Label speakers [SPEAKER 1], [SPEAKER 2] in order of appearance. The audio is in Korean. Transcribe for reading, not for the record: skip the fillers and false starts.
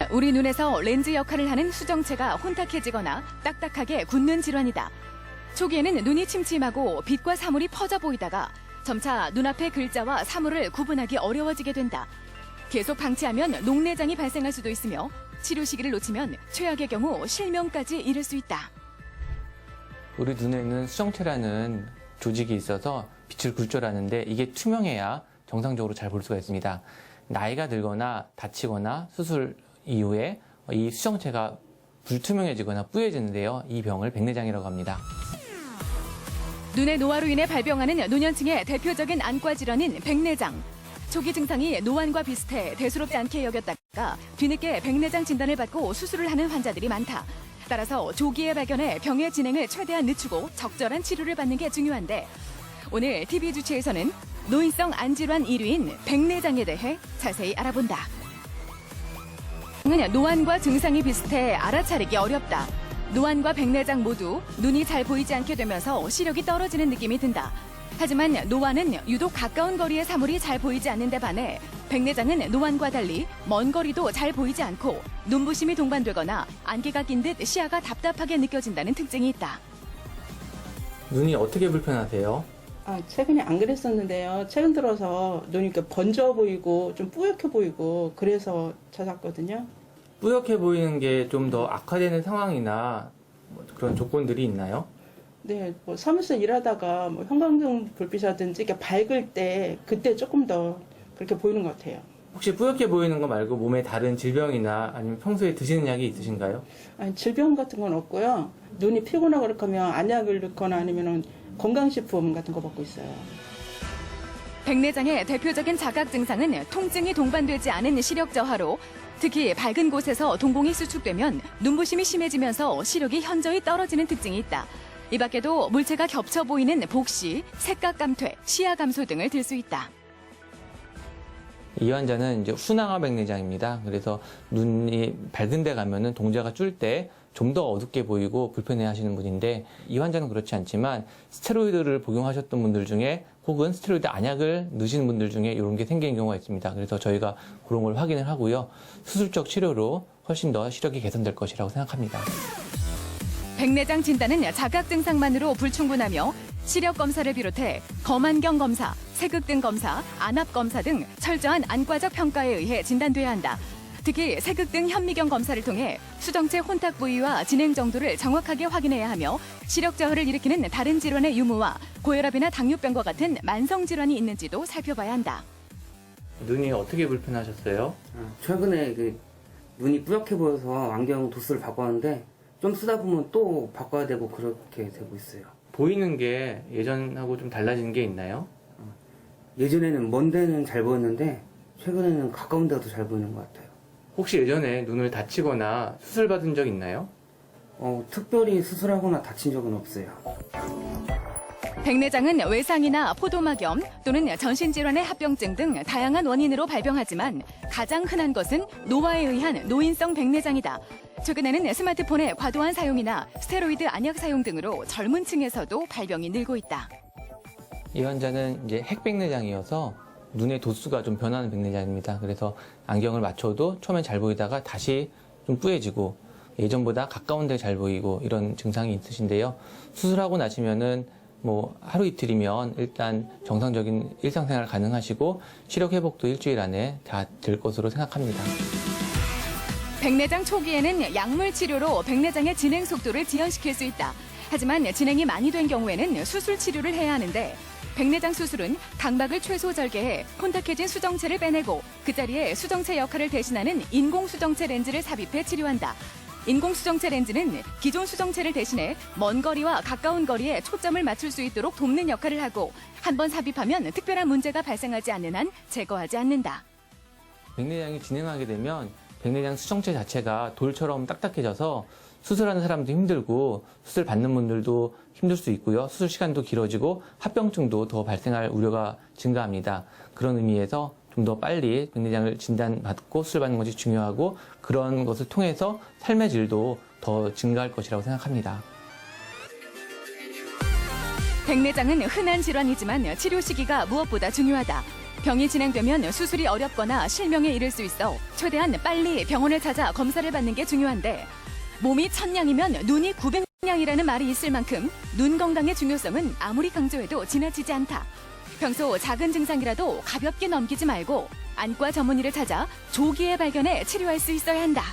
[SPEAKER 1] 우리 눈에서 렌즈 역할을 하는 수정체가 혼탁해지거나 딱딱하게 굳는 질환이다. 초기에는 눈이 침침하고 빛과 사물이 퍼져 보이다가 점차 눈앞의 글자와 사물을 구분하기 어려워지게 된다. 계속 방치하면 녹내장이 발생할 수도 있으며 치료 시기를 놓치면 최악의 경우 실명까지 이를 수 있다.
[SPEAKER 2] 우리 눈에는 수정체라는 조직이 있어서 빛을 굴절하는데 이게 투명해야 정상적으로 잘 볼 수가 있습니다. 나이가 들거나 다치거나 수술 이후에 이 수정체가 불투명해지거나 뿌얘지는데요. 이 병을 백내장이라고 합니다.
[SPEAKER 1] 눈의 노화로 인해 발병하는 노년층의 대표적인 안과 질환인 백내장. 초기 증상이 노안과 비슷해 대수롭지 않게 여겼다가 뒤늦게 백내장 진단을 받고 수술을 하는 환자들이 많다. 따라서 조기에 발견해 병의 진행을 최대한 늦추고 적절한 치료를 받는 게 중요한데 오늘 TV 주치에서는 노인성 안질환 1위인 백내장에 대해 자세히 알아본다. 노안과 증상이 비슷해 알아차리기 어렵다. 노안과 백내장 모두 눈이 잘 보이지 않게 되면서 시력이 떨어지는 느낌이 든다. 하지만 노안은 유독 가까운 거리의 사물이 잘 보이지 않는 데 반해 백내장은 노안과 달리 먼 거리도 잘 보이지 않고 눈부심이 동반되거나 안개가 낀 듯 시야가 답답하게 느껴진다는 특징이 있다.
[SPEAKER 2] 눈이 어떻게 불편하세요?
[SPEAKER 3] 최근에 안 그랬었는데요. 최근 들어서 눈이 이렇게 번져 보이고 좀 뿌옇게 보이고 그래서 찾았거든요.
[SPEAKER 2] 뿌옇게 보이는 게 좀 더 악화되는 상황이나 그런 조건들이 있나요?
[SPEAKER 3] 네, 사무실에서 일하다가 형광등 불빛이라든지 이렇게 밝을 때 그때 조금 더 그렇게 보이는 것 같아요.
[SPEAKER 2] 혹시 뿌옇게 보이는 거 말고 몸에 다른 질병이나 아니면 평소에 드시는 약이 있으신가요?
[SPEAKER 3] 질병 같은 건 없고요. 눈이 피곤하고 그렇게 하면 안약을 넣거나 아니면 건강식품 같은 거 먹고 있어요.
[SPEAKER 1] 백내장의 대표적인 자각 증상은 통증이 동반되지 않은 시력 저하로 특히 밝은 곳에서 동공이 수축되면 눈부심이 심해지면서 시력이 현저히 떨어지는 특징이 있다. 이 밖에도 물체가 겹쳐 보이는 복시, 색각 감퇴, 시야 감소 등을 들 수 있다.
[SPEAKER 2] 이 환자는 이제 후낭화 백내장입니다. 그래서 눈이 밝은 데 가면은 동자가 줄 때 좀 더 어둡게 보이고 불편해 하시는 분인데 이 환자는 그렇지 않지만 스테로이드를 복용하셨던 분들 중에 혹은 스테로이드 안약을 넣으시는 분들 중에 이런 게 생기는 경우가 있습니다. 그래서 저희가 그런 걸 확인을 하고요. 수술적 치료로 훨씬 더 시력이 개선될 것이라고 생각합니다.
[SPEAKER 1] 백내장 진단은 자각 증상만으로 불충분하며 시력 검사를 비롯해 검안경 검사, 색극등 검사, 안압 검사 등 철저한 안과적 평가에 의해 진단돼야 한다. 특히 색극등 현미경 검사를 통해 수정체 혼탁 부위와 진행 정도를 정확하게 확인해야 하며 시력 저하를 일으키는 다른 질환의 유무와 고혈압이나 당뇨병과 같은 만성 질환이 있는지도 살펴봐야 한다.
[SPEAKER 2] 눈이 어떻게 불편하셨어요?
[SPEAKER 4] 최근에 눈이 뿌옇게 보여서 안경 도수를 바꿨는데 좀 쓰다 보면 또 바꿔야 되고 그렇게 되고 있어요.
[SPEAKER 2] 보이는 게 예전하고 좀 달라진 게 있나요?
[SPEAKER 4] 예전에는 먼 데는 잘 보였는데 최근에는 가까운 데도 잘 보이는 것 같아요.
[SPEAKER 2] 혹시 예전에 눈을 다치거나 수술 받은 적 있나요?
[SPEAKER 4] 특별히 수술하거나 다친 적은 없어요.
[SPEAKER 1] 백내장은 외상이나 포도막염 또는 전신질환의 합병증 등 다양한 원인으로 발병하지만 가장 흔한 것은 노화에 의한 노인성 백내장이다. 최근에는 스마트폰의 과도한 사용이나 스테로이드 안약 사용 등으로 젊은 층에서도 발병이 늘고 있다.
[SPEAKER 2] 이 환자는 이제 핵백내장이어서 눈의 도수가 좀 변하는 백내장입니다. 그래서 안경을 맞춰도 처음엔 잘 보이다가 다시 좀 뿌얘지고 예전보다 가까운 데 잘 보이고 이런 증상이 있으신데요. 수술하고 나시면은 하루 이틀이면 일단 정상적인 일상생활 가능하시고 시력 회복도 일주일 안에 다 될 것으로 생각합니다.
[SPEAKER 1] 백내장 초기에는 약물 치료로 백내장의 진행 속도를 지연시킬 수 있다. 하지만 진행이 많이 된 경우에는 수술 치료를 해야 하는데 백내장 수술은 각막을 최소 절개해 혼탁해진 수정체를 빼내고 그 자리에 수정체 역할을 대신하는 인공수정체 렌즈를 삽입해 치료한다. 인공수정체 렌즈는 기존 수정체를 대신해 먼 거리와 가까운 거리에 초점을 맞출 수 있도록 돕는 역할을 하고 한번 삽입하면 특별한 문제가 발생하지 않는 한 제거하지 않는다.
[SPEAKER 2] 백내장이 진행하게 되면 백내장 수정체 자체가 돌처럼 딱딱해져서 수술하는 사람도 힘들고 수술 받는 분들도 힘들 수 있고요. 수술 시간도 길어지고 합병증도 더 발생할 우려가 증가합니다. 그런 의미에서 좀 더 빨리 백내장을 진단받고 수술받는 것이 중요하고 그런 것을 통해서 삶의 질도 더 증가할 것이라고 생각합니다.
[SPEAKER 1] 백내장은 흔한 질환이지만 치료 시기가 무엇보다 중요하다. 병이 진행되면 수술이 어렵거나 실명에 이를 수 있어 최대한 빨리 병원을 찾아 검사를 받는 게 중요한데 몸이 1000냥이면 눈이 900냥이라는 말이 있을 만큼 눈 건강의 중요성은 아무리 강조해도 지나치지 않다. 평소 작은 증상이라도 가볍게 넘기지 말고 안과 전문의를 찾아 조기에 발견해 치료할 수 있어야 한다.